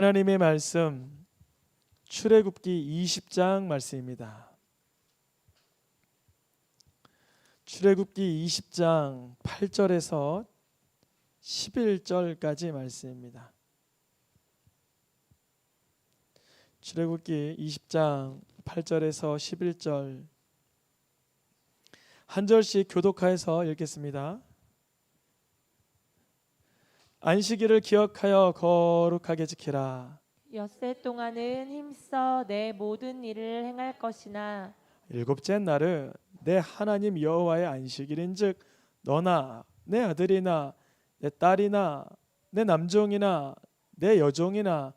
하나님의 말씀 출애굽기 20장 말씀입니다. 출애굽기 20장 8절에서 11절까지 말씀입니다. 출애굽기 20장 8절에서 11절 한 절씩 교독하여서 읽겠습니다. 안식일을 기억하여 거룩하게 지키라. 엿새 동안은 힘써 내 모든 일을 행할 것이나 일곱째 날은 내 하나님 여호와의 안식일인즉 너나 내 아들이나 내 딸이나 내 남종이나 내 여종이나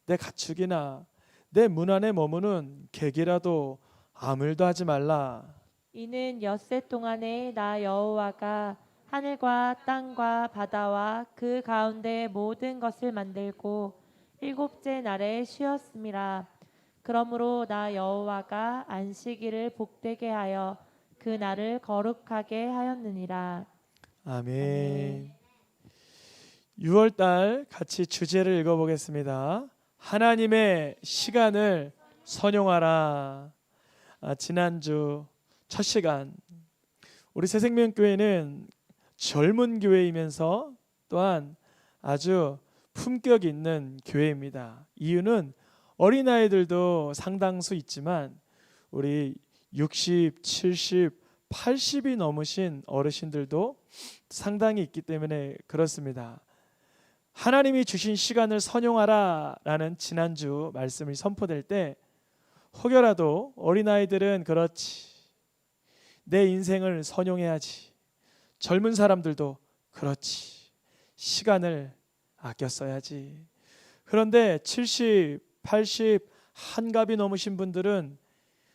내 가축이나 내 문 안에 머무는 객이라도 아무 일도 하지 말라. 이는 엿새 동안에 나 여호와가 하늘과 땅과 바다와 그 가운데 모든 것을 만들고 일곱째 날에 쉬었음이라. 그러므로 나 여호와가 안식일을 복되게 하여 그 날을 거룩하게 하였느니라. 아멘. 6월달 같이 주제를 읽어보겠습니다. 하나님의 시간을 선용하라. 지난주 첫 시간 우리 새생명교회는 젊은 교회이면서 또한 아주 품격 있는 교회입니다. 이유는 어린아이들도 상당수 있지만 우리 60, 70, 80이 넘으신 어르신들도 상당히 있기 때문에 그렇습니다. 하나님이 주신 시간을 선용하라 라는 지난주 말씀이 선포될 때 혹여라도 어린아이들은 그렇지, 내 인생을 선용해야지, 젊은 사람들도 그렇지, 시간을 아껴 써야지. 그런데 70, 80 한갑이 넘으신 분들은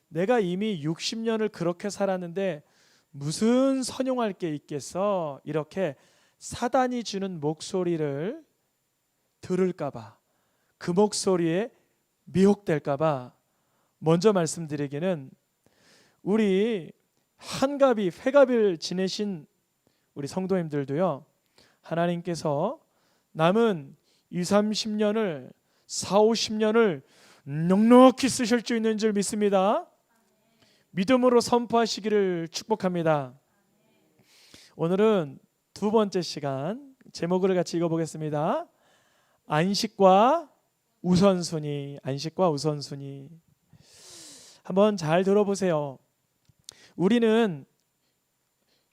내가 이미 60년을 그렇게 살았는데 무슨 선용할 게 있겠어, 이렇게 사단이 주는 목소리를 들을까봐, 그 목소리에 미혹될까봐 먼저 말씀드리기는, 우리 한갑이 회갑을 지내신 우리 성도님들도요, 하나님께서 남은 20, 30년을 40, 50년을 넉넉히 쓰실 수 있는 줄 믿습니다. 믿음으로 선포하시기를 축복합니다. 오늘은 두 번째 시간 제목을 같이 읽어보겠습니다. 안식과 우선순위. 안식과 우선순위. 한번 잘 들어보세요. 우리는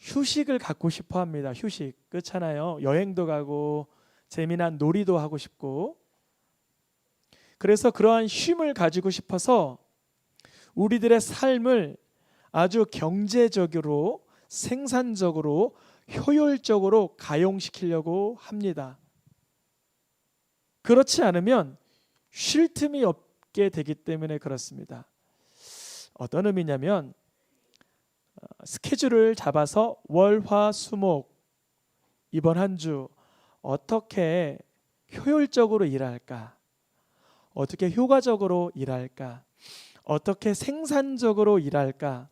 휴식을 갖고 싶어 합니다. 휴식. 그렇잖아요. 여행도 가고 재미난 놀이도 하고 싶고, 그래서 그러한 쉼을 가지고 싶어서 우리들의 삶을 아주 경제적으로, 생산적으로, 효율적으로 가용시키려고 합니다. 그렇지 않으면 쉴 틈이 없게 되기 때문에 그렇습니다. 어떤 의미냐면, 스케줄을 잡아서 월, 화, 수, 목 이번 한 주 어떻게 효율적으로 일할까, 어떻게 효과적으로 일할까, 어떻게 생산적으로 일할까,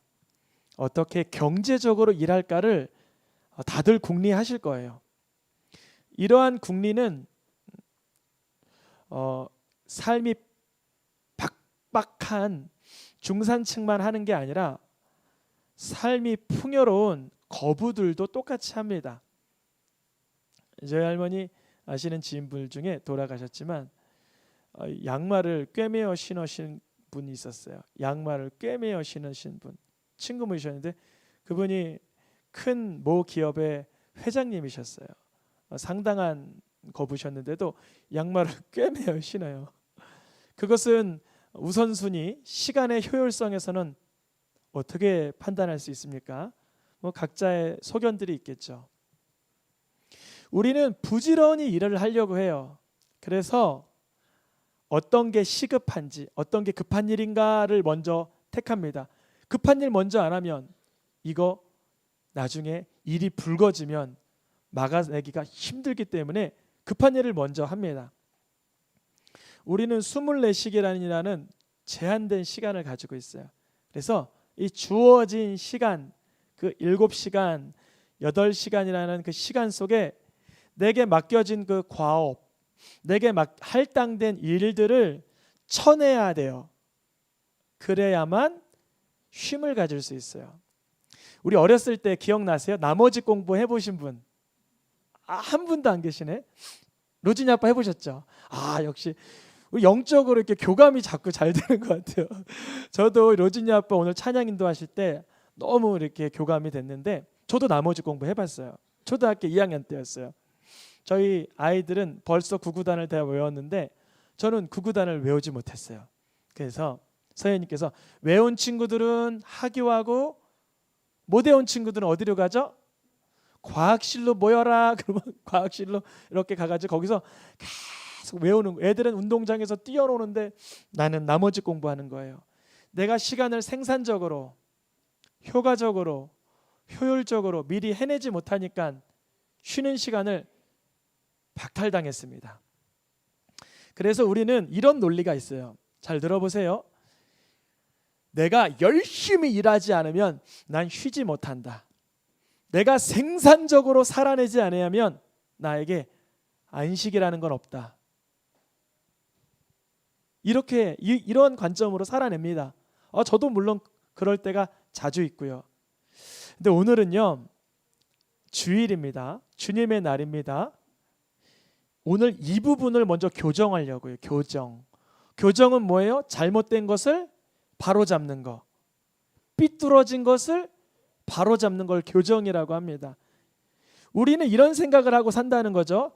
어떻게 경제적으로 일할까를 다들 궁리하실 거예요. 이러한 궁리는 삶이 빡빡한 중산층만 하는 게 아니라 삶이 풍요로운 거부들도 똑같이 합니다. 저희 할머니 아시는 지인분 중에 돌아가셨지만 양말을 꿰매어 신으신 분이 있었어요. 양말을 꿰매어 신으신 분, 친구분이셨는데 그분이 큰 모 기업의 회장님이셨어요. 상당한 거부셨는데도 양말을 꿰매어 신어요. 그것은 우선순위, 시간의 효율성에서는 어떻게 판단할 수 있습니까? 각자의 소견들이 있겠죠. 우리는 부지런히 일을 하려고 해요. 그래서 어떤 게 시급한지, 어떤 게 급한 일인가를 먼저 택합니다. 급한 일 먼저 안 하면 이거 나중에 일이 불거지면 막아내기가 힘들기 때문에 급한 일을 먼저 합니다. 우리는 24시간이라는 제한된 시간을 가지고 있어요. 그래서 이 주어진 시간, 그 7시간, 8시간이라는 그 시간 속에 내게 맡겨진 그 과업, 내게 막 할당된 일들을 쳐내야 돼요. 그래야만 쉼을 가질 수 있어요. 우리 어렸을 때 기억나세요? 나머지 공부 해보신 분? 한 분도 안 계시네. 로진이 아빠 해보셨죠? 역시 영적으로 이렇게 교감이 자꾸 잘 되는 것 같아요. 저도 로진이 아빠 오늘 찬양 인도하실 때 너무 이렇게 교감이 됐는데, 저도 나머지 공부 해봤어요. 초등학교 2학년 때였어요. 저희 아이들은 벌써 구구단을 다 외웠는데 저는 구구단을 외우지 못했어요. 그래서 선생님께서 외운 친구들은 하교하고 못 외운 친구들은 어디로 가죠? 과학실로 모여라. 그러면 과학실로 이렇게 가가지고 거기서 계속 외우는 거예요. 애들은 운동장에서 뛰어노는데 나는 나머지 공부하는 거예요. 내가 시간을 생산적으로, 효과적으로, 효율적으로 미리 해내지 못하니까 쉬는 시간을 박탈당했습니다. 그래서 우리는 이런 논리가 있어요. 잘 들어보세요. 내가 열심히 일하지 않으면 난 쉬지 못한다. 내가 생산적으로 살아내지 않으면 나에게 안식이라는 건 없다. 이런 관점으로 살아냅니다. 저도 물론 그럴 때가 자주 있고요. 근데 오늘은요, 주일입니다. 주님의 날입니다. 오늘 이 부분을 먼저 교정하려고요. 교정은 뭐예요? 잘못된 것을 바로잡는 거, 삐뚤어진 것을 바로잡는 걸 교정이라고 합니다. 우리는 이런 생각을 하고 산다는 거죠.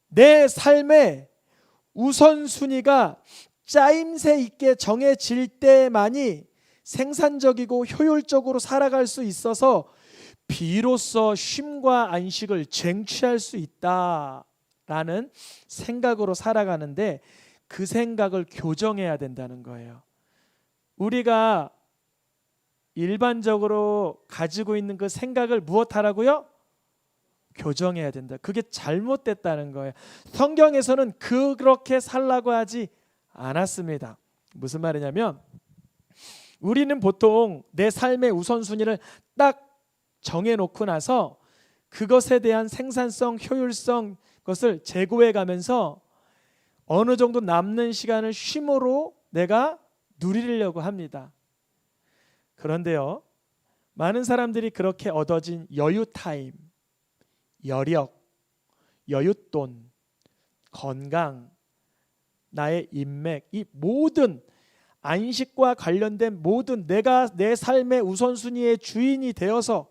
내 삶의 우선순위가 짜임새 있게 정해질 때만이 생산적이고 효율적으로 살아갈 수 있어서 비로소 쉼과 안식을 쟁취할 수 있다라는 생각으로 살아가는데, 그 생각을 교정해야 된다는 거예요. 우리가 일반적으로 가지고 있는 그 생각을 무엇하라고요? 교정해야 된다. 그게 잘못됐다는 거예요. 성경에서는 그렇게 살라고 하지 않았습니다. 무슨 말이냐면, 우리는 보통 내 삶의 우선순위를 딱 정해놓고 나서 그것에 대한 생산성, 효율성 것을 제고해 가면서 어느 정도 남는 시간을 쉼으로 내가 누리려고 합니다. 그런데요, 많은 사람들이 그렇게 얻어진 여유 타임, 여력, 여윳돈, 건강, 나의 인맥, 이 모든 안식과 관련된 모든, 내가 내 삶의 우선순위의 주인이 되어서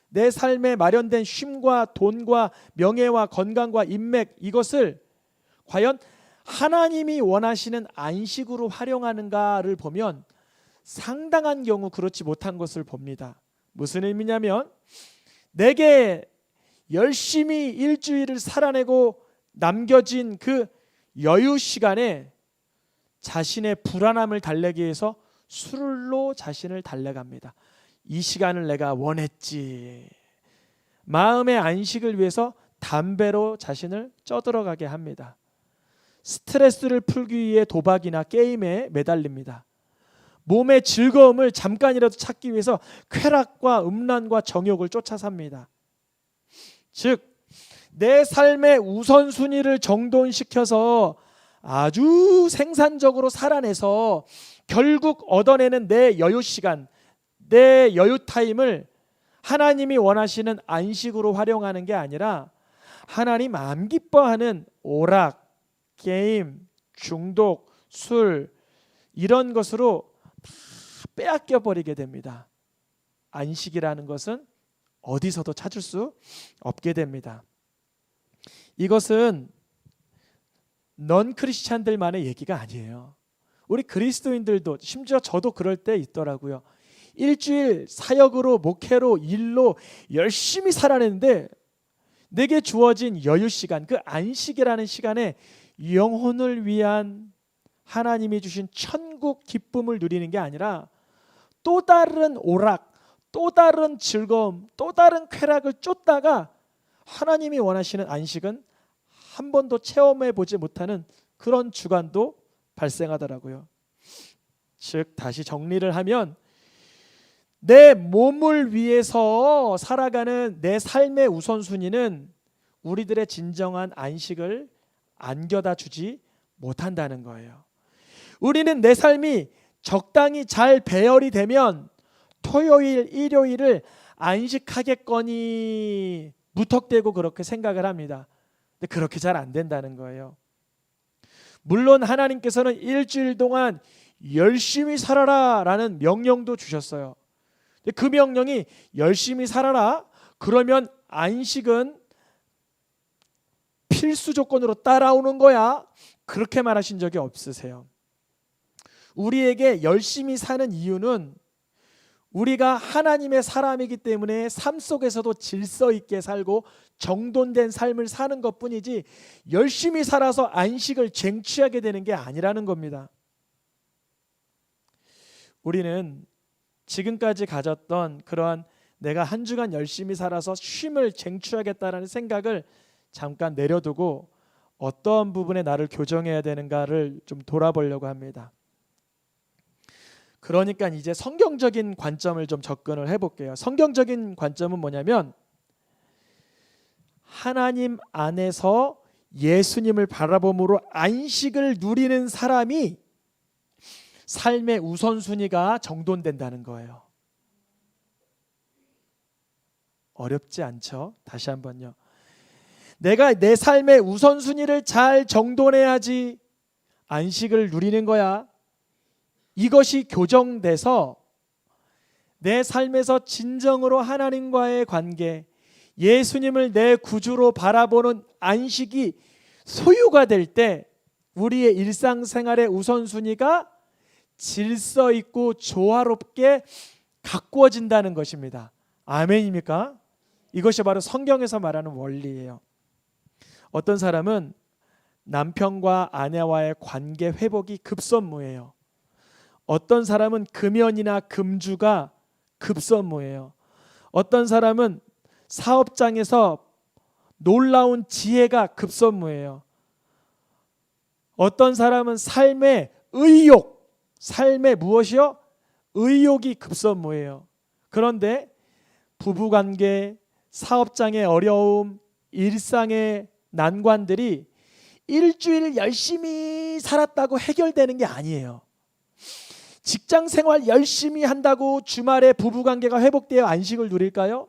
내 삶에 마련된 쉼과 돈과 명예와 건강과 인맥, 이것을 과연 하나님이 원하시는 안식으로 활용하는가를 보면 상당한 경우 그렇지 못한 것을 봅니다. 무슨 의미냐면, 내게 열심히 일주일을 살아내고 남겨진 그 여유 시간에 자신의 불안함을 달래기 위해서 술로 자신을 달래갑니다. 이 시간을 내가 원했지. 마음의 안식을 위해서 담배로 자신을 쪄들어가게 합니다. 스트레스를 풀기 위해 도박이나 게임에 매달립니다. 몸의 즐거움을 잠깐이라도 찾기 위해서 쾌락과 음란과 정욕을 쫓아 삽니다. 즉, 내 삶의 우선순위를 정돈시켜서 아주 생산적으로 살아내서 결국 얻어내는 내 여유 시간, 내 여유 타임을 하나님이 원하시는 안식으로 활용하는 게 아니라 하나님 안 기뻐하는 오락, 게임, 중독, 술, 이런 것으로 빼앗겨 버리게 됩니다. 안식이라는 것은 어디서도 찾을 수 없게 됩니다. 이것은 넌 크리스찬들만의 얘기가 아니에요. 우리 그리스도인들도, 심지어 저도 그럴 때 있더라고요. 일주일 사역으로, 목회로, 일로 열심히 살아내는데 내게 주어진 여유 시간, 그 안식이라는 시간에 영혼을 위한 하나님이 주신 천국 기쁨을 누리는 게 아니라 또 다른 오락, 또 다른 즐거움, 또 다른 쾌락을 쫓다가 하나님이 원하시는 안식은 한 번도 체험해 보지 못하는 그런 주간도 발생하더라고요. 즉, 다시 정리를 하면 내 몸을 위해서 살아가는 내 삶의 우선순위는 우리들의 진정한 안식을 안겨다 주지 못한다는 거예요. 우리는 내 삶이 적당히 잘 배열이 되면 토요일, 일요일을 안식하겠거니 무턱대고 그렇게 생각을 합니다. 근데 그렇게 잘 안 된다는 거예요. 물론 하나님께서는 일주일 동안 열심히 살아라 라는 명령도 주셨어요. 근데 그 명령이 열심히 살아라 그러면 안식은 필수 조건으로 따라오는 거야 그렇게 말하신 적이 없으세요. 우리에게 열심히 사는 이유는 우리가 하나님의 사람이기 때문에 삶 속에서도 질서 있게 살고 정돈된 삶을 사는 것뿐이지 열심히 살아서 안식을 쟁취하게 되는 게 아니라는 겁니다. 우리는 지금까지 가졌던 그러한 내가 한 주간 열심히 살아서 쉼을 쟁취하겠다라는 생각을 잠깐 내려두고 어떤 부분에 나를 교정해야 되는가를 좀 돌아보려고 합니다. 그러니까 이제 성경적인 관점을 좀 접근을 해볼게요. 성경적인 관점은 뭐냐면 하나님 안에서 예수님을 바라봄으로 안식을 누리는 사람이 삶의 우선순위가 정돈된다는 거예요. 어렵지 않죠? 다시 한번요. 내가 내 삶의 우선순위를 잘 정돈해야지 안식을 누리는 거야. 이것이 교정돼서 내 삶에서 진정으로 하나님과의 관계, 예수님을 내 구주로 바라보는 안식이 소유가 될 때 우리의 일상생활의 우선순위가 질서 있고 조화롭게 가꾸어진다는 것입니다. 아멘입니까? 이것이 바로 성경에서 말하는 원리예요. 어떤 사람은 남편과 아내와의 관계 회복이 급선무예요. 어떤 사람은 금연이나 금주가 급선무예요. 어떤 사람은 사업장에서 놀라운 지혜가 급선무예요. 어떤 사람은 삶의 의욕, 삶의 무엇이요? 의욕이 급선무예요. 그런데 부부관계, 사업장의 어려움, 일상의 난관들이 일주일 열심히 살았다고 해결되는 게 아니에요. 직장 생활 열심히 한다고 주말에 부부관계가 회복되어 안식을 누릴까요?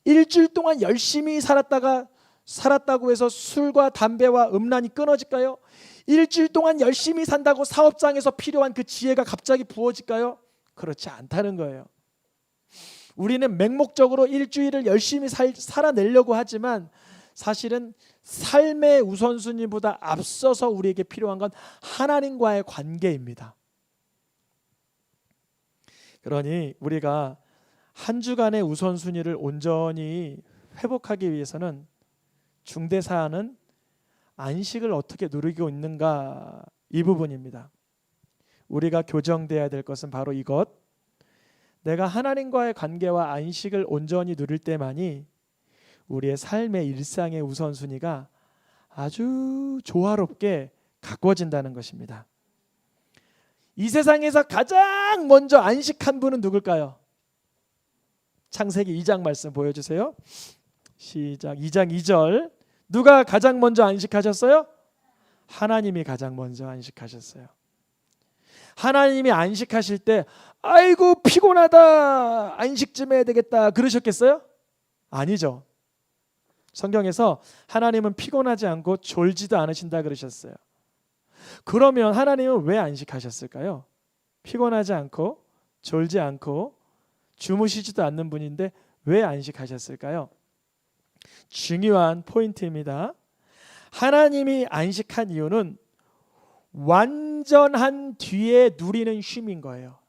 일주일 동안 열심히 살았다고 해서 술과 담배와 음란이 끊어질까요? 일주일 동안 열심히 산다고 사업장에서 필요한 그 지혜가 갑자기 부어질까요? 그렇지 않다는 거예요. 우리는 맹목적으로 일주일을 열심히 살아내려고 하지만 사실은 삶의 우선순위보다 앞서서 우리에게 필요한 건 하나님과의 관계입니다. 그러니 우리가 한 주간의 우선순위를 온전히 회복하기 위해서는 중대사안은 안식을 어떻게 누리고 있는가 이 부분입니다. 우리가 교정돼야 될 것은 바로 이것. 내가 하나님과의 관계와 안식을 온전히 누릴 때만이 우리의 삶의 일상의 우선순위가 아주 조화롭게 가꾸어진다는 것입니다. 이 세상에서 가장 먼저 안식한 분은 누굴까요? 창세기 2장 말씀 보여주세요. 시작. 2장 2절. 누가 가장 먼저 안식하셨어요? 하나님이 가장 먼저 안식하셨어요. 하나님이 안식하실 때 아이고 피곤하다 안식 좀 해야 되겠다 그러셨겠어요? 아니죠. 성경에서 하나님은 피곤하지 않고 졸지도 않으신다 그러셨어요. 그러면 하나님은 왜 안식하셨을까요? 피곤하지 않고 졸지 않고 주무시지도 않는 분인데 왜 안식하셨을까요? 중요한 포인트입니다. 하나님이 안식한 이유는 완전한 뒤에 누리는 쉼인 거예요.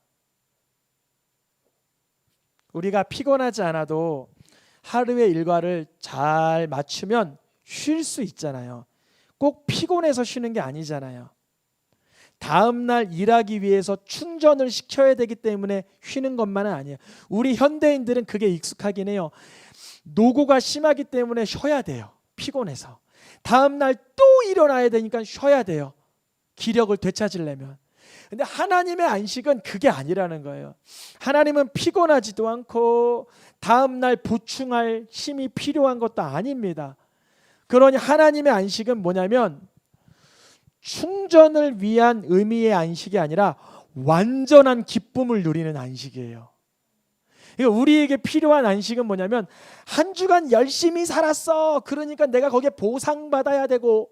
우리가 피곤하지 않아도 하루의 일과를 잘 맞추면 쉴 수 있잖아요. 꼭 피곤해서 쉬는 게 아니잖아요. 다음 날 일하기 위해서 충전을 시켜야 되기 때문에 쉬는 것만은 아니에요. 우리 현대인들은 그게 익숙하긴 해요. 노고가 심하기 때문에 쉬어야 돼요. 피곤해서. 다음 날 또 일어나야 되니까 쉬어야 돼요. 기력을 되찾으려면. 근데 하나님의 안식은 그게 아니라는 거예요. 하나님은 피곤하지도 않고 다음 날 보충할 힘이 필요한 것도 아닙니다. 그러니 하나님의 안식은 뭐냐면 충전을 위한 의미의 안식이 아니라 완전한 기쁨을 누리는 안식이에요. 그러니까 우리에게 필요한 안식은 뭐냐면 한 주간 열심히 살았어. 그러니까 내가 거기에 보상받아야 되고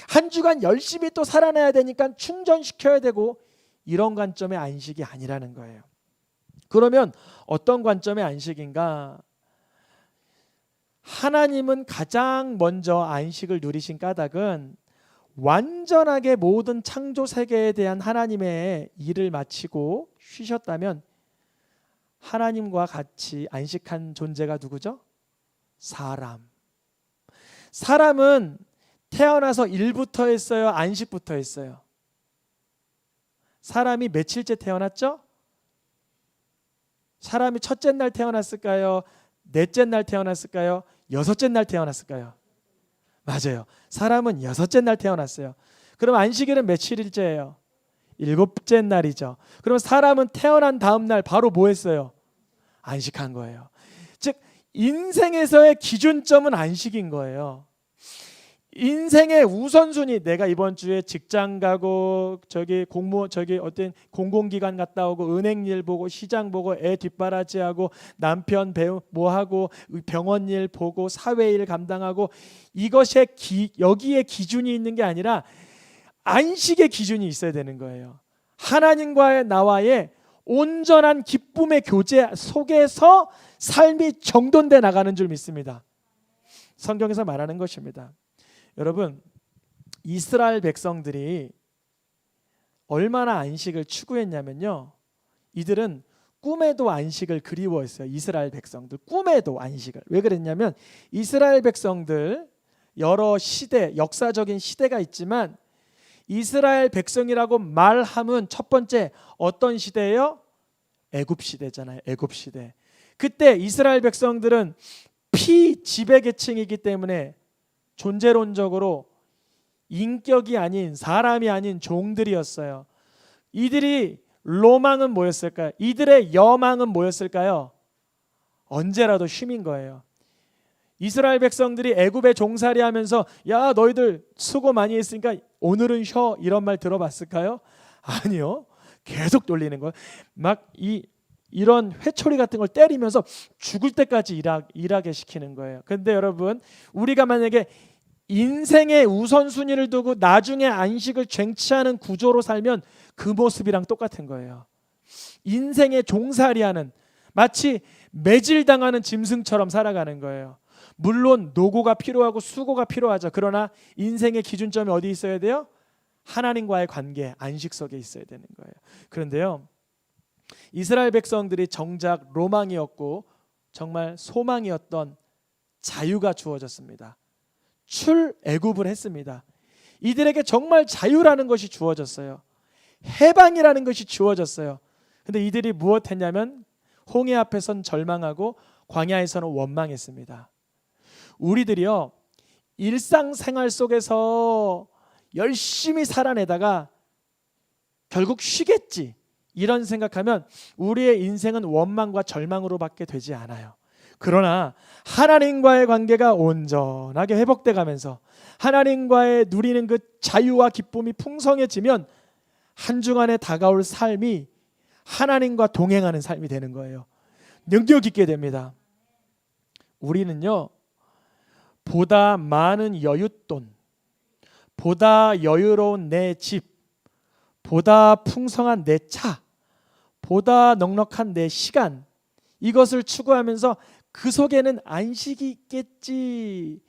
한 주간 열심히 또 살아내야 되니까 충전시켜야 되고 이런 관점의 안식이 아니라는 거예요. 그러면 어떤 관점의 안식인가? 하나님은 가장 먼저 안식을 누리신 까닭은 완전하게 모든 창조 세계에 대한 하나님의 일을 마치고 쉬셨다면 하나님과 같이 안식한 존재가 누구죠? 사람. 사람은 태어나서 일부터 했어요? 안식부터 했어요? 사람이 며칠째 태어났죠? 사람이 첫째 날 태어났을까요? 넷째 날 태어났을까요? 여섯째 날 태어났을까요? 맞아요. 사람은 여섯째 날 태어났어요. 그럼 안식일은 며칠일째예요? 일곱째 날이죠. 그럼 사람은 태어난 다음 날 바로 뭐 했어요? 안식한 거예요. 즉 인생에서의 기준점은 안식인 거예요. 인생의 우선순위, 내가 이번 주에 직장 가고 어떤 공공기관 갔다 오고 은행 일 보고 시장 보고 애 뒷바라지하고 남편 배우 뭐 하고 병원 일 보고 사회 일 감당하고 이것에 여기에 기준이 있는 게 아니라 안식의 기준이 있어야 되는 거예요. 하나님과의 나와의 온전한 기쁨의 교제 속에서 삶이 정돈돼 나가는 줄 믿습니다. 성경에서 말하는 것입니다. 여러분, 이스라엘 백성들이 얼마나 안식을 추구했냐면요, 이들은 꿈에도 안식을 그리워했어요. 이스라엘 백성들 꿈에도 안식을. 왜 그랬냐면 이스라엘 백성들 여러 시대, 역사적인 시대가 있지만 이스라엘 백성이라고 말하면 첫 번째 어떤 시대예요? 애굽 시대잖아요. 애굽 시대. 그때 이스라엘 백성들은 피지배 계층이기 때문에 존재론적으로 인격이 아닌 사람이 아닌 종들이었어요. 이들이 로망은 뭐였을까요? 이들의 여망은 뭐였을까요? 언제라도 쉼인 거예요. 이스라엘 백성들이 애굽에 종살이 하면서 야 너희들 수고 많이 했으니까 오늘은 쉬어 이런 말 들어봤을까요? 아니요. 계속 돌리는 거예요. 막 이런 회초리 같은 걸 때리면서 죽을 때까지 일하게 시키는 거예요. 그런데 여러분, 우리가 만약에 인생의 우선순위를 두고 나중에 안식을 쟁취하는 구조로 살면 그 모습이랑 똑같은 거예요. 인생의 종살이하는, 마치 매질당하는 짐승처럼 살아가는 거예요. 물론 노고가 필요하고 수고가 필요하죠. 그러나 인생의 기준점이 어디 있어야 돼요? 하나님과의 관계, 안식 속에 있어야 되는 거예요. 그런데요, 이스라엘 백성들이 정작 로망이었고 정말 소망이었던 자유가 주어졌습니다. 출애굽을 했습니다. 이들에게 정말 자유라는 것이 주어졌어요. 해방이라는 것이 주어졌어요. 근데 이들이 무엇했냐면 홍해 앞에선 절망하고 광야에서는 원망했습니다. 우리들이요, 일상생활 속에서 열심히 살아내다가 결국 쉬겠지 이런 생각하면 우리의 인생은 원망과 절망으로밖에 되지 않아요. 그러나 하나님과의 관계가 온전하게 회복돼 가면서 하나님과의 누리는 그 자유와 기쁨이 풍성해지면 한 주간에 다가올 삶이 하나님과 동행하는 삶이 되는 거예요. 능력 있게 됩니다. 우리는요, 보다 많은 여윳돈, 보다 여유로운 내 집, 보다 풍성한 내 차, 보다 넉넉한 내 시간, 이것을 추구하면서 그 속에는 안식이 있겠지,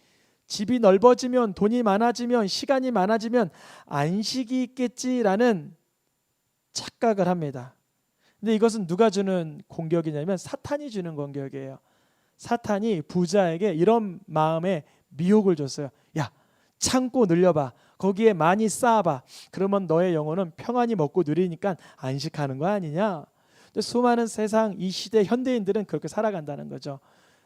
집이 넓어지면, 돈이 많아지면, 시간이 많아지면 안식이 있겠지라는 착각을 합니다. 근데 이것은 누가 주는 공격이냐면 사탄이 주는 공격이에요. 사탄이 부자에게 이런 마음에 미혹을 줬어요. 야, 창고 늘려봐. 거기에 많이 쌓아봐. 그러면 너의 영혼은 평안히 먹고 누리니까 안식하는 거 아니냐. 근데 수많은 세상 이 시대 현대인들은 그렇게 살아간다는 거죠.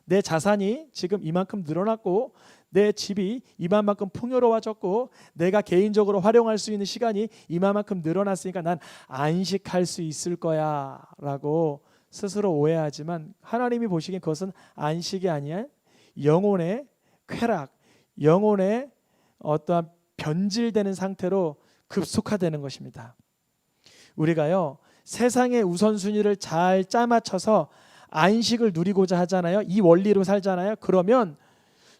내 자산이 지금 이만큼 늘어났고 내 집이 이만큼 풍요로워졌고 내가 개인적으로 활용할 수 있는 시간이 이만큼 늘어났으니까 난 안식할 수 있을 거야 라고 스스로 오해하지만 하나님이 보시기엔 그것은 안식이 아니야 영혼의 쾌락, 영혼의 어떠한 변질되는 상태로 급속화되는 것입니다. 우리가요, 세상의 우선순위를 잘 짜맞춰서 안식을 누리고자 하잖아요. 이 원리로 살잖아요. 그러면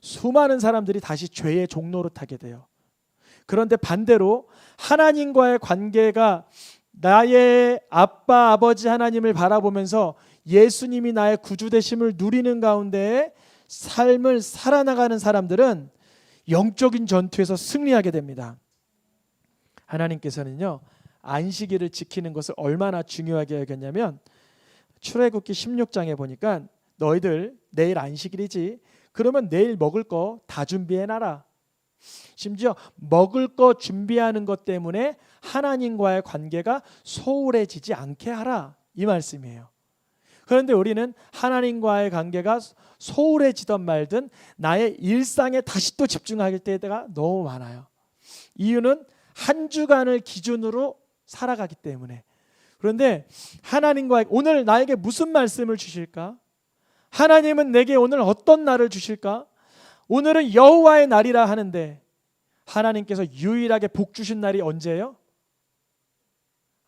수많은 사람들이 다시 죄의 종로로 타게 돼요. 그런데 반대로 하나님과의 관계가 나의 아빠, 아버지 하나님을 바라보면서 예수님이 나의 구주 되심을 누리는 가운데 삶을 살아나가는 사람들은 영적인 전투에서 승리하게 됩니다. 하나님께서는요, 안식일을 지키는 것을 얼마나 중요하게 여겼냐면 출애굽기 16장에 보니까 너희들 내일 안식일이지, 그러면 내일 먹을 거 다 준비해놔라. 심지어 먹을 거 준비하는 것 때문에 하나님과의 관계가 소홀해지지 않게 하라, 이 말씀이에요. 그런데 우리는 하나님과의 관계가 소홀해지던 말든 나의 일상에 다시 또 집중할 때가 너무 많아요. 이유는 한 주간을 기준으로 살아가기 때문에. 그런데 하나님과 오늘 나에게 무슨 말씀을 주실까? 하나님은 내게 오늘 어떤 날을 주실까? 오늘은 여호와의 날이라 하는데 하나님께서 유일하게 복 주신 날이 언제예요?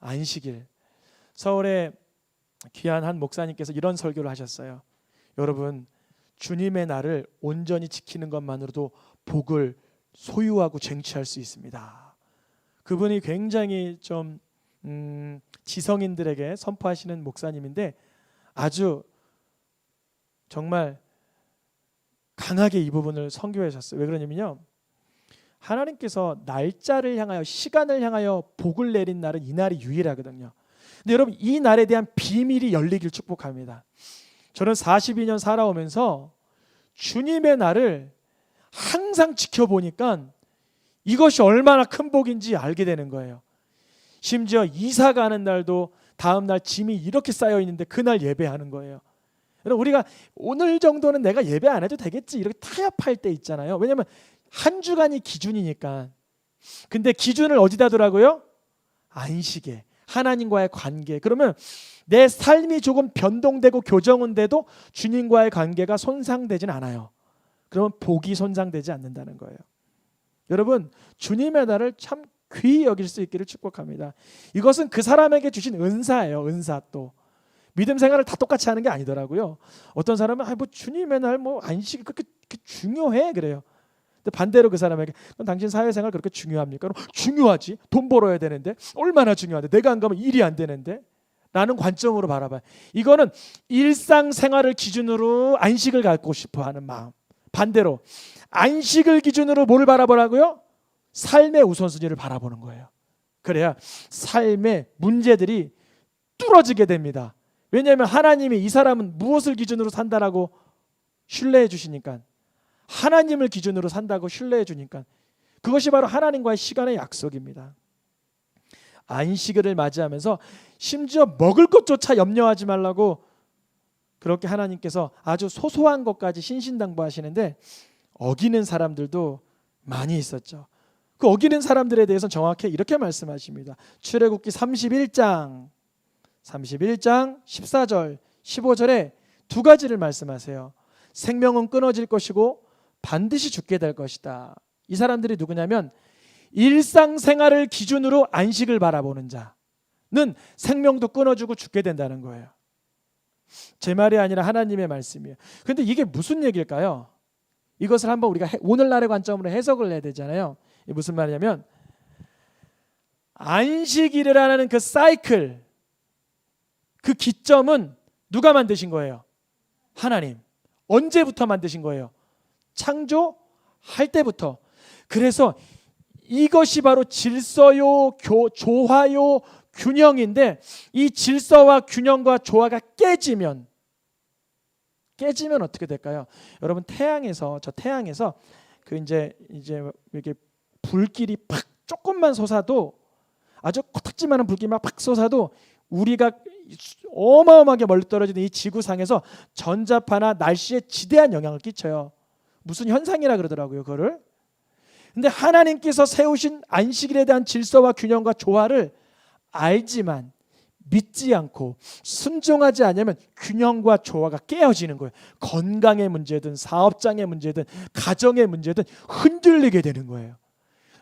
안식일. 서울에 귀한 한 목사님께서 이런 설교를 하셨어요. 여러분, 주님의 날을 온전히 지키는 것만으로도 복을 소유하고 쟁취할 수 있습니다. 그분이 굉장히 좀 지성인들에게 선포하시는 목사님인데 아주 정말 강하게 이 부분을 선교해 주셨어요. 왜 그러냐면요, 하나님께서 날짜를 향하여, 시간을 향하여 복을 내린 날은 이 날이 유일하거든요. 근데 여러분, 이 날에 대한 비밀이 열리길 축복합니다. 저는 42년 살아오면서 주님의 날을 항상 지켜보니까 이것이 얼마나 큰 복인지 알게 되는 거예요. 심지어 이사 가는 날도 다음 날 짐이 이렇게 쌓여 있는데 그날 예배하는 거예요. 여러분, 우리가 오늘 정도는 내가 예배 안 해도 되겠지 이렇게 타협할 때 있잖아요. 왜냐하면 한 주간이 기준이니까. 근데 기준을 어디다 두라고요? 안식에, 하나님과의 관계. 그러면 내 삶이 조금 변동되고 교정은 돼도 주님과의 관계가 손상되진 않아요. 그러면 복이 손상되지 않는다는 거예요. 여러분, 주님의 날을 참 귀히 여길 수 있기를 축복합니다. 이것은 그 사람에게 주신 은사예요. 은사. 또 믿음 생활을 다 똑같이 하는 게 아니더라고요. 어떤 사람은 뭐 주님의 날 뭐 안식이 그렇게 중요해 그래요. 근데 반대로 그 사람에게 그럼 당신 사회생활 그렇게 중요합니까? 중요하지. 돈 벌어야 되는데 얼마나 중요한데 내가 안 가면 일이 안 되는데 라는 관점으로 바라봐요. 이거는 일상생활을 기준으로 안식을 갖고 싶어하는 마음. 반대로 안식을 기준으로 뭘 바라보라고요? 삶의 우선순위를 바라보는 거예요. 그래야 삶의 문제들이 뚫어지게 됩니다. 왜냐하면 하나님이 이 사람은 무엇을 기준으로 산다라고 신뢰해 주시니까, 하나님을 기준으로 산다고 신뢰해 주니까 그것이 바로 하나님과의 시간의 약속입니다. 안식일을 맞이하면서 심지어 먹을 것조차 염려하지 말라고 그렇게 하나님께서 아주 소소한 것까지 신신당부하시는데 어기는 사람들도 많이 있었죠. 그 어기는 사람들에 대해서는 정확히 이렇게 말씀하십니다. 출애굽기 31장 14절 15절에 두 가지를 말씀하세요. 생명은 끊어질 것이고 반드시 죽게 될 것이다. 이 사람들이 누구냐면 일상생활을 기준으로 안식을 바라보는 자는 생명도 끊어지고 죽게 된다는 거예요. 제 말이 아니라 하나님의 말씀이에요. 그런데 이게 무슨 얘기일까요? 이것을 한번 우리가 오늘날의 관점으로 해석을 해야 되잖아요. 이게 무슨 말이냐면 안식일이라는 그 사이클, 그 기점은 누가 만드신 거예요? 하나님. 언제부터 만드신 거예요? 창조할 때부터. 그래서 이것이 바로 질서요, 조화요, 균형인데 이 질서와 균형과 조화가 깨지면 어떻게 될까요? 여러분, 저 태양에서 그 이제 이렇게 불길이 팍 조금만 솟아도, 아주 코딱지만한 불길만 팍 솟아도 우리가 어마어마하게 멀리 떨어지는 이 지구상에서 전자파나 날씨에 지대한 영향을 끼쳐요. 무슨 현상이라 그러더라고요, 그거를. 근데 하나님께서 세우신 안식일에 대한 질서와 균형과 조화를 알지만 믿지 않고 순종하지 않으면 균형과 조화가 깨어지는 거예요. 건강의 문제든 사업장의 문제든 가정의 문제든 흔들리게 되는 거예요.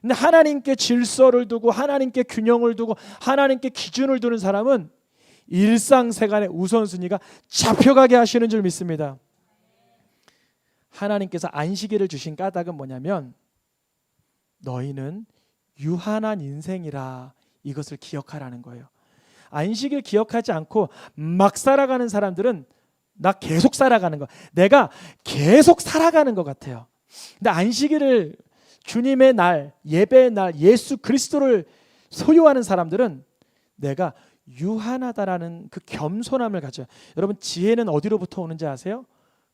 근데 하나님께 질서를 두고 하나님께 균형을 두고 하나님께 기준을 두는 사람은 일상생활의 우선순위가 잡혀가게 하시는 줄 믿습니다. 하나님께서 안식일을 주신 까닭은 뭐냐면 너희는 유한한 인생이라 이것을 기억하라는 거예요. 안식일 기억하지 않고 막 살아가는 사람들은 나 계속 살아가는 거, 내가 계속 살아가는 것 같아요. 근데 안식일을 주님의 날, 예배의 날, 예수 그리스도를 소유하는 사람들은 내가 유한하다라는 그 겸손함을 가져요. 여러분 지혜는 어디로부터 오는지 아세요?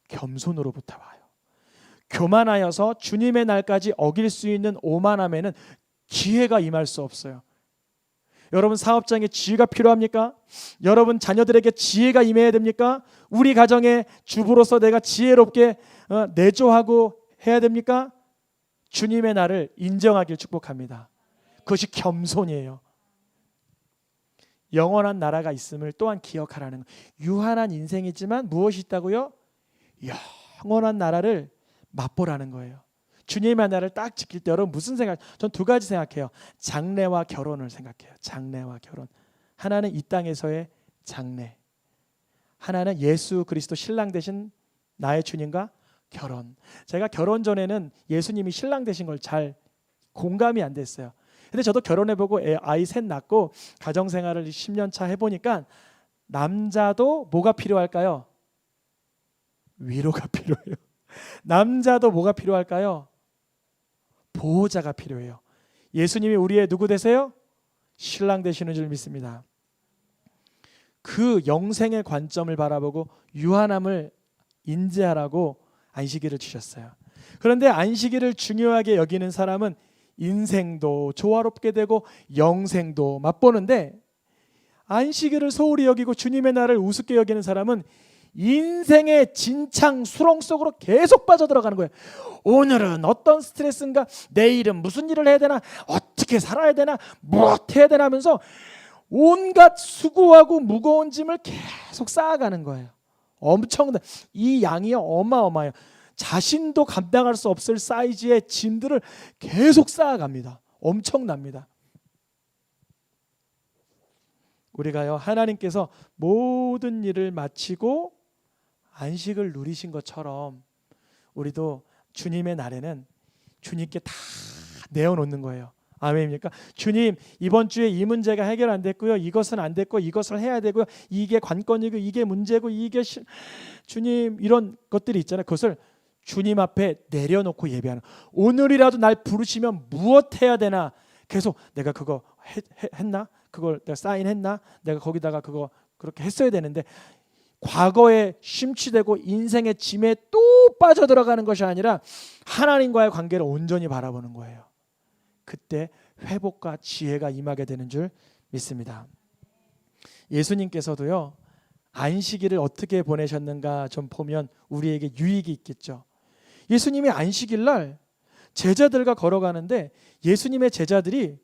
겸손으로부터 와요. 교만하여서 주님의 날까지 어길 수 있는 오만함에는 기회가 임할 수 없어요. 여러분 사업장에 지혜가 필요합니까? 여러분 자녀들에게 지혜가 임해야 됩니까? 우리 가정의 주부로서 내가 지혜롭게 내조하고 해야 됩니까? 주님의 날을 인정하길 축복합니다. 그것이 겸손이에요. 영원한 나라가 있음을 또한 기억하라는 거예요. 유한한 인생이지만 무엇이 있다고요? 영원한 나라를 맛보라는 거예요. 주님의 나라를 딱 지킬 때 여러분 무슨 생각? 전 두 가지 생각해요. 장래와 결혼을 생각해요. 장래와 결혼. 하나는 이 땅에서의 장래, 하나는 예수 그리스도 신랑 되신 나의 주님과 결혼. 제가 결혼 전에는 예수님이 신랑 되신 걸 잘 공감이 안 됐어요. 근데 저도 결혼해보고 아이 셋 낳고 가정생활을 10년 차 해보니까 남자도 뭐가 필요할까요? 위로가 필요해요. 남자도 뭐가 필요할까요? 보호자가 필요해요. 예수님이 우리의 누구 되세요? 신랑 되시는 줄 믿습니다. 그 영생의 관점을 바라보고 유한함을 인지하라고 안식일을 주셨어요. 그런데 안식일을 중요하게 여기는 사람은 인생도 조화롭게 되고 영생도 맛보는데, 안식일을 소홀히 여기고 주님의 날을 우습게 여기는 사람은 인생의 진창 수렁 속으로 계속 빠져들어가는 거예요. 오늘은 어떤 스트레스인가, 내일은 무슨 일을 해야 되나, 어떻게 살아야 되나, 무엇 해야 되나 하면서 온갖 수고하고 무거운 짐을 계속 쌓아가는 거예요. 엄청난, 이 양이 어마어마해요. 자신도 감당할 수 없을 사이즈의 짐들을 계속 쌓아갑니다. 엄청납니다. 우리가요, 하나님께서 모든 일을 마치고 안식을 누리신 것처럼 우리도 주님의 날에는 주님께 다 내어놓는 거예요. 아멘입니까? 주님, 이번 주에 이 문제가 해결 안 됐고요, 이것은 안 됐고 이것을 해야 되고요, 이게 관건이고 이게 문제고 이게 주님, 이런 것들이 있잖아요. 그것을 주님 앞에 내려놓고 예배하는. 오늘이라도 날 부르시면 무엇 해야 되나, 계속 내가 그거 했나? 그걸 내가 사인했나? 내가 거기다가 그거 그렇게 했어야 되는데, 과거에 심취되고 인생의 짐에 또 빠져들어가는 것이 아니라 하나님과의 관계를 온전히 바라보는 거예요. 그때 회복과 지혜가 임하게 되는 줄 믿습니다. 예수님께서도요, 안식일을 어떻게 보내셨는가 좀 보면 우리에게 유익이 있겠죠. 예수님이 안식일 날 제자들과 걸어가는데 예수님의 제자들이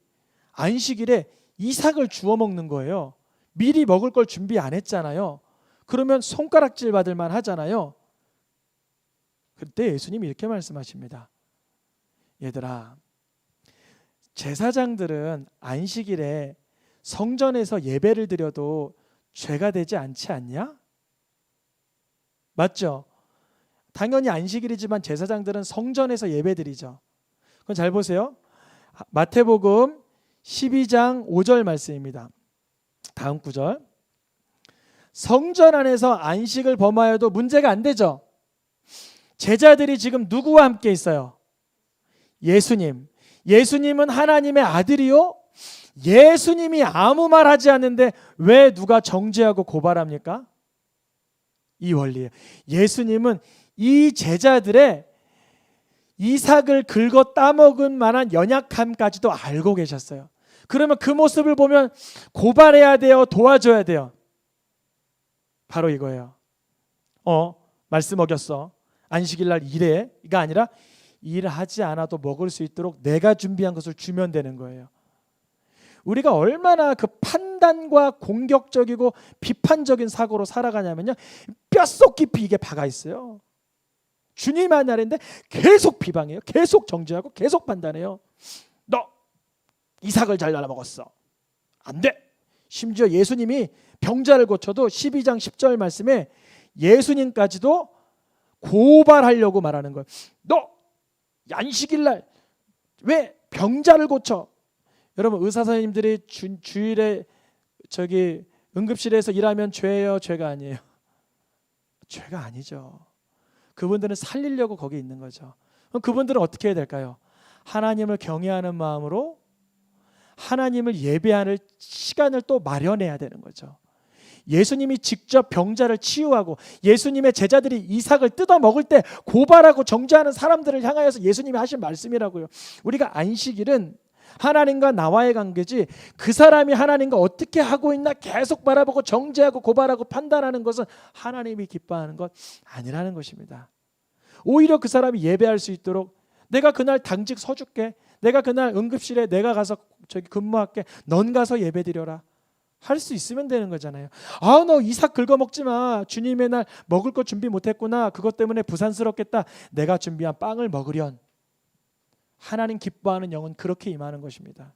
안식일에 이삭을 주워 먹는 거예요. 미리 먹을 걸 준비 안 했잖아요. 그러면 손가락질 받을 만 하잖아요. 그때 예수님이 이렇게 말씀하십니다. 얘들아, 제사장들은 안식일에 성전에서 예배를 드려도 죄가 되지 않지 않냐? 맞죠? 당연히 안식일이지만 제사장들은 성전에서 예배드리죠. 그건 잘 보세요. 마태복음 12장 5절 말씀입니다. 다음 구절. 성전 안에서 안식을 범하여도 문제가 안 되죠. 제자들이 지금 누구와 함께 있어요? 예수님. 예수님은 하나님의 아들이요? 예수님이 아무 말 하지 않는데 왜 누가 정죄하고 고발합니까? 이 원리예요. 예수님은 이 제자들의 이삭을 긁어 따먹은 만한 연약함까지도 알고 계셨어요. 그러면 그 모습을 보면 고발해야 돼요? 도와줘야 돼요? 바로 이거예요. 말씀 어겼어. 안식일 날 일해가 아니라 일하지 않아도 먹을 수 있도록 내가 준비한 것을 주면 되는 거예요. 우리가 얼마나 그 판단과 공격적이고 비판적인 사고로 살아가냐면요, 뼛속 깊이 이게 박아 있어요. 주님의 날인데 계속 비방해요. 계속 정죄하고 계속 판단해요. 너 이삭을 잘라 먹었어. 안 돼. 심지어 예수님이 병자를 고쳐도 12장 10절 말씀에 예수님까지도 고발하려고 말하는 거예요. 너 안식일날 왜 병자를 고쳐? 여러분 의사 선생님들이 주일에 응급실에서 일하면 죄예요, 죄가 아니에요? 죄가 아니죠. 그분들은 살리려고 거기 있는 거죠. 그럼 그분들은 어떻게 해야 될까요? 하나님을 경외하는 마음으로 하나님을 예배하는 시간을 또 마련해야 되는 거죠. 예수님이 직접 병자를 치유하고 예수님의 제자들이 이삭을 뜯어 먹을 때 고발하고 정죄하는 사람들을 향하여서 예수님이 하신 말씀이라고요. 우리가 안식일은 하나님과 나와의 관계지 그 사람이 하나님과 어떻게 하고 있나 계속 바라보고 정죄하고 고발하고 판단하는 것은 하나님이 기뻐하는 것 아니라는 것입니다. 오히려 그 사람이 예배할 수 있도록 내가 그날 당직 서줄게, 내가 그날 응급실에 내가 가서 근무할게, 넌 가서 예배드려라 할 수 있으면 되는 거잖아요. 아, 너 이삭 긁어먹지 마, 주님의 날 먹을 거 준비 못했구나, 그것 때문에 부산스럽겠다, 내가 준비한 빵을 먹으련. 하나님 기뻐하는 영은 그렇게 임하는 것입니다.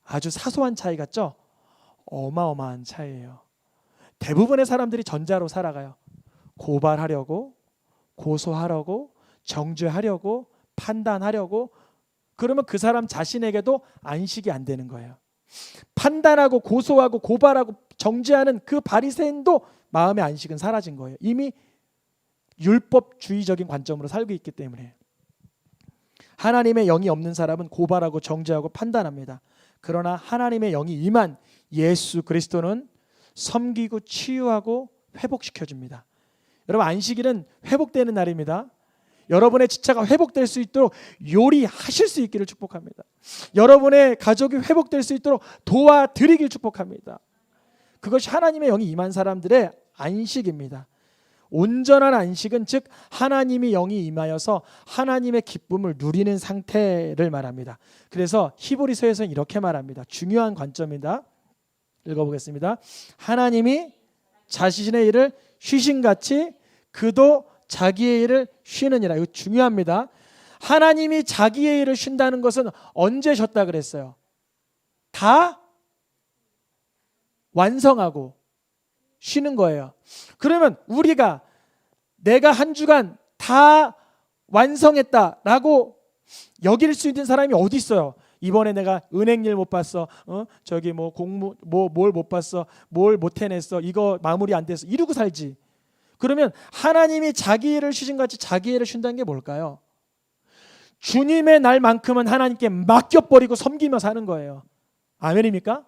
아주 사소한 차이 같죠? 어마어마한 차이예요. 대부분의 사람들이 전자로 살아가요. 고발하려고, 고소하려고, 정죄하려고, 판단하려고. 그러면 그 사람 자신에게도 안식이 안 되는 거예요. 판단하고 고소하고 고발하고 정죄하는 그 바리새인도 마음의 안식은 사라진 거예요. 이미 율법주의적인 관점으로 살고 있기 때문에. 하나님의 영이 없는 사람은 고발하고 정죄하고 판단합니다. 그러나 하나님의 영이 임한 예수 그리스도는 섬기고 치유하고 회복시켜줍니다. 여러분 안식일은 회복되는 날입니다. 여러분의 지체가 회복될 수 있도록 요리하실 수 있기를 축복합니다. 여러분의 가족이 회복될 수 있도록 도와드리길 축복합니다. 그것이 하나님의 영이 임한 사람들의 안식입니다. 온전한 안식은 즉 하나님의 영이 임하여서 하나님의 기쁨을 누리는 상태를 말합니다. 그래서 히브리서에서는 이렇게 말합니다. 중요한 관점입니다. 읽어보겠습니다. 하나님이 자신의 일을 쉬신같이 그도 자기의 일을 쉬느니라. 이거 중요합니다. 하나님이 자기의 일을 쉰다는 것은 언제 쉬었다 그랬어요? 다 완성하고 쉬는 거예요. 그러면 우리가 내가 한 주간 다 완성했다라고 여길 수 있는 사람이 어디 있어요? 이번에 내가 은행 일 못 봤어. 공무 뭘 못 봤어. 뭘 못 해냈어. 이거 마무리 안 됐어. 이러고 살지. 그러면 하나님이 자기 일을 쉬신같이 자기 일을 쉰다는 게 뭘까요? 주님의 날만큼은 하나님께 맡겨버리고 섬기며 사는 거예요. 아멘입니까?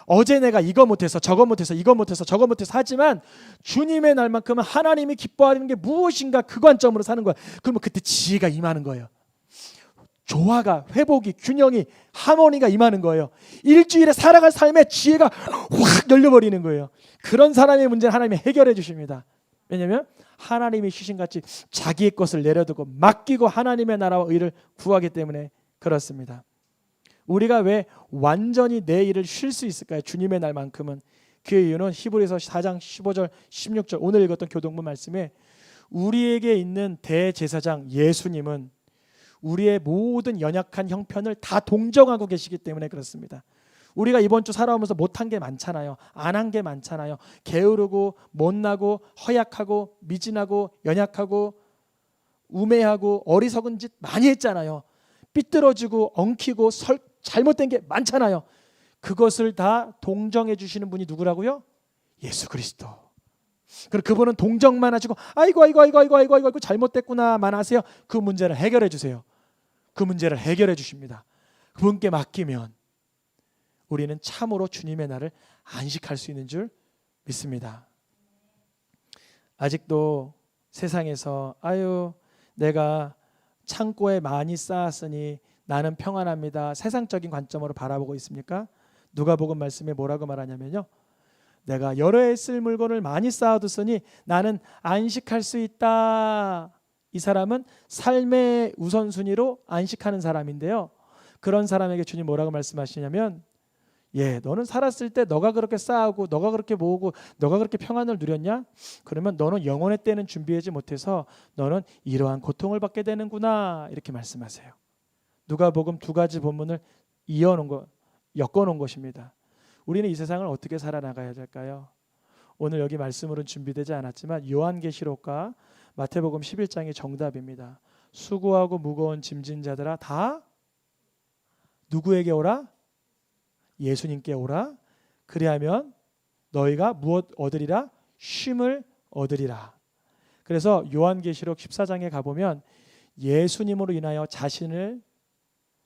어제 내가 이거 못해서 저거 못해서 이거 못해서 저거 못해서 하지만 주님의 날만큼은 하나님이 기뻐하는 게 무엇인가 그 관점으로 사는 거야. 그러면 그때 지혜가 임하는 거예요. 조화가, 회복이, 균형이, 하모니가 임하는 거예요. 일주일에 살아갈 삶에 지혜가 확 열려버리는 거예요. 그런 사람의 문제는 하나님이 해결해 주십니다. 왜냐하면 하나님이 쉬신같이 자기의 것을 내려두고 맡기고 하나님의 나라와 의를 구하기 때문에 그렇습니다. 우리가 왜 완전히 내 일을 쉴 수 있을까요? 주님의 날만큼은. 그 이유는 히브리서 4장 15절 16절 오늘 읽었던 교동문 말씀에 우리에게 있는 대제사장 예수님은 우리의 모든 연약한 형편을 다 동정하고 계시기 때문에 그렇습니다. 우리가 이번 주 살아오면서 못한 게 많잖아요. 안 한 게 많잖아요. 게으르고 못나고 허약하고 미진하고 연약하고 우매하고 어리석은 짓 많이 했잖아요. 삐뚤어지고 엉키고 잘못된 게 많잖아요. 그것을 다 동정해 주시는 분이 누구라고요? 예수 그리스도. 그리고 그분은 동정만 하시고 아이고 잘못됐구나만 하세요. 그 문제를 해결해 주세요. 그 문제를 해결해 주십니다. 그분께 맡기면 우리는 참으로 주님의 날을 안식할 수 있는 줄 믿습니다. 아직도 세상에서 내가 창고에 많이 쌓았으니 나는 평안합니다. 세상적인 관점으로 바라보고 있습니까? 누가복음 말씀에 뭐라고 말하냐면요. 내가 여러 해 쓸 물건을 많이 쌓아뒀으니 나는 안식할 수 있다. 이 사람은 삶의 우선순위로 안식하는 사람인데요. 그런 사람에게 주님 뭐라고 말씀하시냐면 너는 살았을 때 너가 그렇게 쌓고 너가 그렇게 모으고 너가 그렇게 평안을 누렸냐? 그러면 너는 영혼의 때는 준비하지 못해서 너는 이러한 고통을 받게 되는구나 이렇게 말씀하세요. 누가복음 두 가지 본문을 엮어놓은 것입니다. 우리는 이 세상을 어떻게 살아나가야 될까요? 오늘 여기 말씀으로는 준비되지 않았지만 요한계시록과 마태복음 11장이 정답입니다. 수고하고 무거운 짐진 자들아 다 누구에게 오라? 예수님께 오라. 그리하면 너희가 무엇 얻으리라? 쉼을 얻으리라. 그래서 요한계시록 14장에 가보면 예수님으로 인하여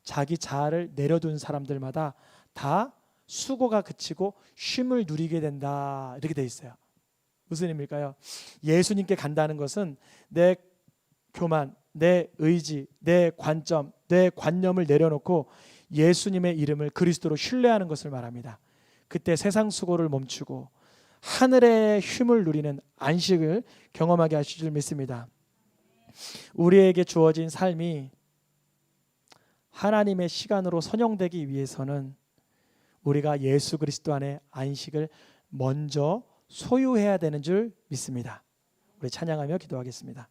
자기 자아를 내려둔 사람들마다 다 수고가 그치고 쉼을 누리게 된다. 이렇게 돼 있어요. 무슨 의미일까요? 예수님께 간다는 것은 내 교만, 내 의지, 내 관점, 내 관념을 내려놓고 예수님의 이름을 그리스도로 신뢰하는 것을 말합니다. 그때 세상 수고를 멈추고 하늘의 쉼을 누리는 안식을 경험하게 하실 줄 믿습니다. 우리에게 주어진 삶이 하나님의 시간으로 선용되기 위해서는 우리가 예수 그리스도 안에 안식을 먼저 소유해야 되는 줄 믿습니다. 우리 찬양하며 기도하겠습니다.